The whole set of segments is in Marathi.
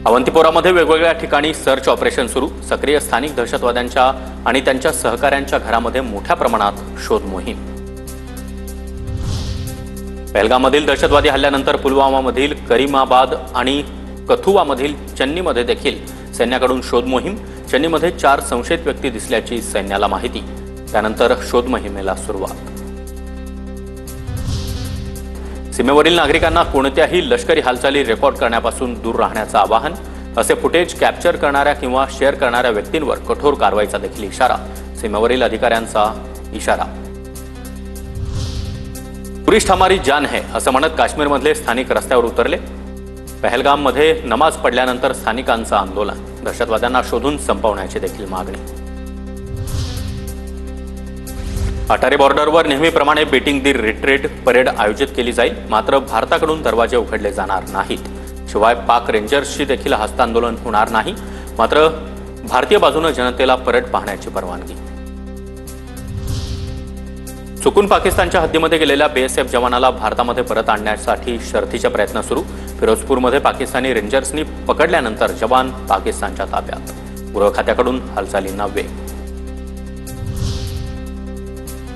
अवंतीपोरामध्ये वेगवेगळ्या ठिकाणी सर्च ऑपरेशन सुरू। सक्रिय स्थानिक दहशतवाद्यांच्या आणि त्यांच्या सहकाऱ्यांच्या घरामध्ये मोठ्या प्रमाणात शोध मोहीम। पहलगाममधील दहशतवादी हल्ल्यानंतर पुलवामामधील करीमाबाद आणि कथुआमधील चन्नीमध्ये देखील सैन्याकडून शोध मोहीम। चन्नीमध्ये 4 संशयित व्यक्ती दिसल्याची सैन्याला माहिती। त्यानंतर शोध मोहिमेला सुरुवात। सीमेवरील नागरिकांना कोणत्याही लष्करी हालचाली रेकॉर्ड करण्यापासून दूर राहण्याचं आवाहन। असे फुटेज कॅप्चर करणाऱ्या किंवा शेअर करणाऱ्या व्यक्तींवर कठोर कारवाईचा देखील इशारा। सीमेवरील अधिकाऱ्यांचा इशारा। टुरिस्ट हमारी जान है असं म्हणत काश्मीरमधले स्थानिक रस्त्यावर उतरले। पहलगाममध्ये नमाज पडल्यानंतर स्थानिकांचं आंदोलन। दहशतवाद्यांना शोधून संपवण्याची देखील मागणी। अटारी बॉर्डरवर नेहमीप्रमाणे बीटिंग दी रिट्रीट परेड आयोजित केली जाईल। मात्र भारताकडून दरवाजे उघडले जाणार नाहीत। शिवाय पाक रेंजर्सची देखील हस्तांदोलन होणार नाही। मात्र भारतीय बाजूने जनतेला परेड पाहण्याची परवानगी। चुकून पाकिस्तानच्या हद्दीमध्ये गेलेल्या बीएसएफ जवानाला भारतामध्ये परत आणण्यासाठी शर्थीचे प्रयत्न सुरू। फिरोजपूरमध्ये पाकिस्तानी रेंजर्सनी पकडल्यानंतर जवान पाकिस्तानच्या ताब्यात। गृह खात्याकडून हालचालींना वेग।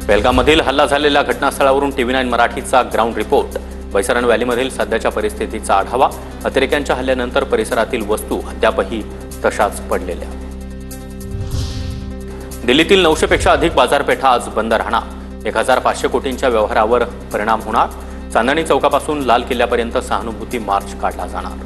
पहलगाममधील हल्ला झालेल्या घटनास्थळावरून TV9 मराठीचा ग्राउंड रिपोर्ट। वैसरण व्हॅलीमधील सध्याच्या परिस्थितीचा आढावा। अतिरेक्यांच्या हल्ल्यानंतर परिसरातील वस्तू अद्यापही तशाच पडलेल्या। दिल्लीतील 900 पेक्षा अधिक बाजारपेठा आज बंद राहणार। 1500 कोटींच्या व्यवहारावर परिणाम होणार। चांदणी चौकापासून लाल किल्ल्यापर्यंत सहानुभूती मार्च काढला जाणार।